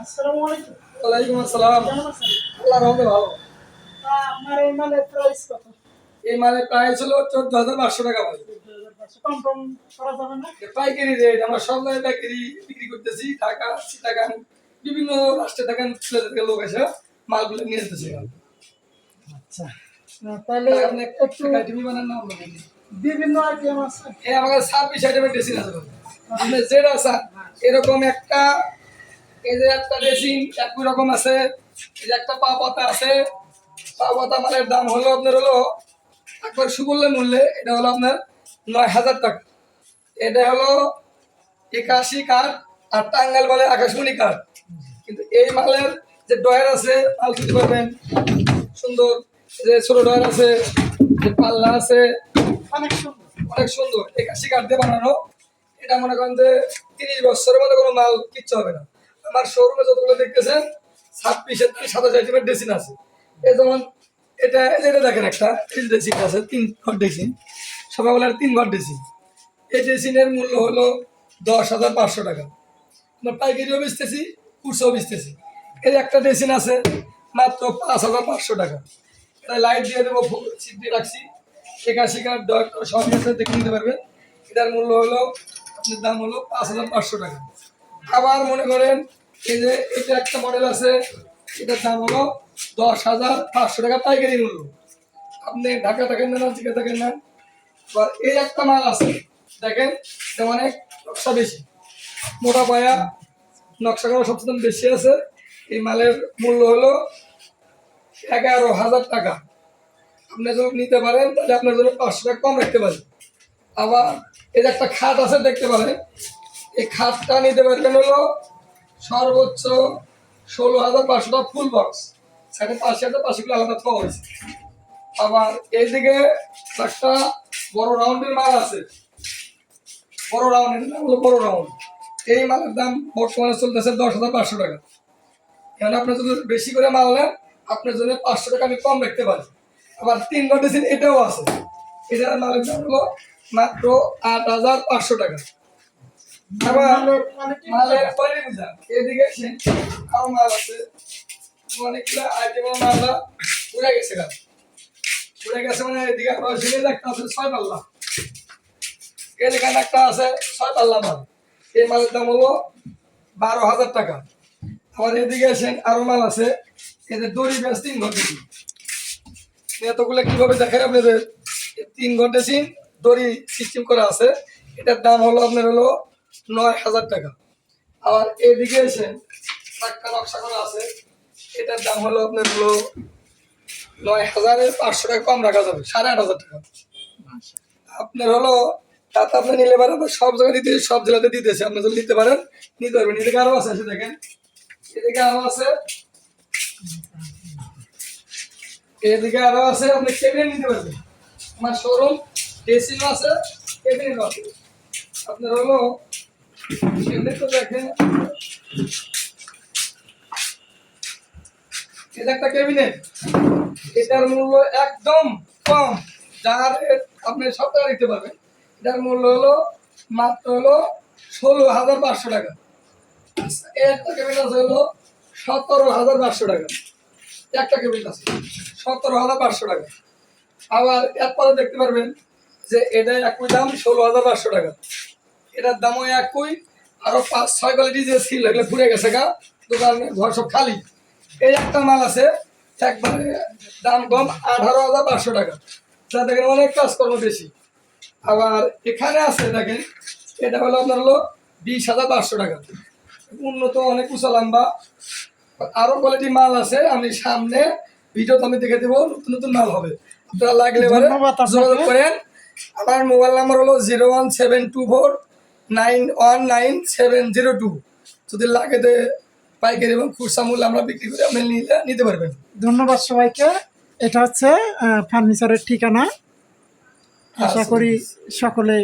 আসসালামু আলাইকুম। ওয়ালাইকুম আসসালাম। কেমন আছেন? আল্লাহর রহমতে ভালো। আপনার এই মালের প্রাইস কত? এই মালের প্রাইস হলো 14,500 টাকা ভাই। 14,500 কম টম করা যাবে না? এটা পাইকারি রেট। আমরা সব জায়গায় পাইকারি বিক্রি করতেছি। ঢাকা, চিটাগাং, বিভিন্ন রাষ্ট্রে থাকেন থেকে লোক এসে মালগুলো নিয়ে যেতেছে এখানে। আচ্ছা, তাহলে তাই আপনি একটু টিভি বানান না অন্য কিছু? বিভিন্ন আইটেম আছে। এই আমাদের 26 আইটেমের ড্রেসিং আছে ভাই। আপনি যেটা চান এরকম একটা, এই যে একটা ড্রেসিং একই রকম আছে। এই যে একটা পা পাতা আছে। পা পাতা মালের দাম হলো আপনার হলো একবার সুবল্য মূল্যে এটা হলো আপনার 9,000 টাকা। এটা হলো 81 কাঠ আর টাঙ্গাইল বলে আকাশমণি কাঠ। কিন্তু এই মালের যে ডয়ার আছে মাল তুলতে পারবেন সুন্দর, যে ছোট ডয়ার আছে, যে পাল্লা আছে, অনেক সুন্দর। অনেক সুন্দর 81 কাঠ দিয়ে বানানো। এটা মনে করেন যে 30 বছরের মধ্যে কোনো মাল কিচ্ছু হবে না। আমার শোরুমে যতগুলো দেখতেছেন 26 থেকে 27 আইটেমের ড্রেসিং আছে। এই যেমন এটা এটা দেখেন একটা ড্রেসিং আছে 3 ঘর ড্রেসিং, সবাই বলে 3 ঘর ড্রেসিং। এই ড্রেসিংয়ের মূল্য হলো 10,500 টাকা। আমরা পাইকারিও বেচতেছি, খুচরাও বেচতেছি। এই একটা ড্রেসিং আছে মাত্র 5,500 টাকা। এটা লাইট দিয়ে দেবো, ছিপ দিয়ে রাখছি, 81 কাঠ ডক্টর সব ক্ষেত্রে দেখে নিতে পারবেন। এটার মূল্য হলো আপনার দাম হলো 5,500 টাকা। আবার মনে করেন এই যে এটা একটা মডেল আছে, এটার দাম হলো 10,500 টাকা পাইকারি মূল্য। আপনি ঢাকা থাকেন না, চিকা থাকেন না। আবার এই একটা মাল আছে দেখেন, এটা অনেক নকশা বেশি, মোটা পায়া, নকশা করা সবচেয়ে বেশি আছে। এই মালের মূল্য হলো 11,000 টাকা। আপনি যদি নিতে পারেন তাহলে আপনার জন্য 500 টাকা কম রাখতে পারেন। আবার এই যে একটা খাট আছে দেখতে পারেন, এই খাটটা নিতে পারবেন হলো সর্বোচ্চ 16,500 টাকা ফুল বক্স। 5,500 আলাদা খাওয়া হয়েছে। আবার এইদিকে একটা বড় রাউন্ডের মাল আছে, বড় রাউন্ডের নাম হলো বড় রাউন্ড। এই মালের দাম বর্তমানে চলতেছে 10,500 টাকা। এখানে আপনি যদি বেশি করে মাল নেন আপনার জন্য 500 টাকা আমি কম রাখতে পারি। আবার 3 ঘন্টা এটাও আছে, এটার মালের দাম হলো মাত্র 8,500 টাকা। আবার মালের কোয়ালিটি বুঝা এদিকে আরো মাল আছে, অনেকগুলো আইটেমের মালটা উড়ে গেছে গা, উড়ে গেছে মানে এদিকে আবার ঝিলে একটা আছে 6 পাল্লা, এখানে একটা আছে 6 পাল্লা মাল। এই মালের দাম হলো 12,000 টাকা। আবার এদিকে আসেন আরো মাল আছে, এদের দড়ি ব্যাস 3 ঘন্টা এতগুলো কিভাবে দেখায় আপনাদের। 3 ঘন্টা সিন দড়ি সিস্টেম করা আছে, এটার দাম হলো আপনার হলো 9,000 টাকা। আবার এদিকে এসে একটা নকশা করা আছে, এটার দাম হলো আপনার হলো 9,500 টাকা কম রাখা যাবে, 8,500 টাকা। আপনার হলো তাতে আপনি নিলে পারেন, আমরা সব জায়গায় দিতে, সব জেলাতে দিতেছে। আপনি যদি নিতে পারেন নিতে পারবেন। এদিকে আরো আছে, দেখেন এদিকে আরো আছে, এদিকে আরো আছে, আপনি কেবিনেট নিতে পারবেন। আমার শোরুম এসিও আছে, কেবিনেট আছে। আপনার হলো কেবিনেট তো দেখেন, এটা একটা ক্যাবিনেট, এটার মূল্য একদম কম, যার আপনি সব টাকা দিতে পারবেন। এটার মূল্য হলো মাত্র হলো 16,500 টাকা। এই একটা ক্যাবিনেট আছে হলো 17,500 টাকা। একটা ক্যাবিনেট আছে 17,500 টাকা। আবার এরপরে দেখতে পারবেন যে এটা একই দাম 16,500 টাকা। এটার দামও একই। আরো 5-6 কোয়ালিটি যে ছিল এগুলো ঘুরে গেছে গা, দোকানের ঘর সব খালি। এই একটা মাল আছে একবারে দাম কম 18,500 টাকা, যা দেখেন অনেক কাজকর্ম বেশি। আবার এখানে আছে দেখেন, এটা হলো আপনার হলো 20,500 টাকা, উন্নত অনেক উঁচা লম্বা। আরো কোয়ালিটি মাল আছে, আমি সামনে ভিডিওতে আমি দেখে দেবো, নতুন নতুন মাল হবে, আপনারা লাগলে এবারে যোগাযোগ করেন। আমার মোবাইল নাম্বার হলো 01729199702। যদি লাগে তো পাইকারি এবং খুচরা মূল্যে আমরা বিক্রি করে আপনি নিতে পারবেন। ধন্যবাদ সবাইকে। এটা হচ্ছে ফার্নিচারের ঠিকানা। আশা করি সকলে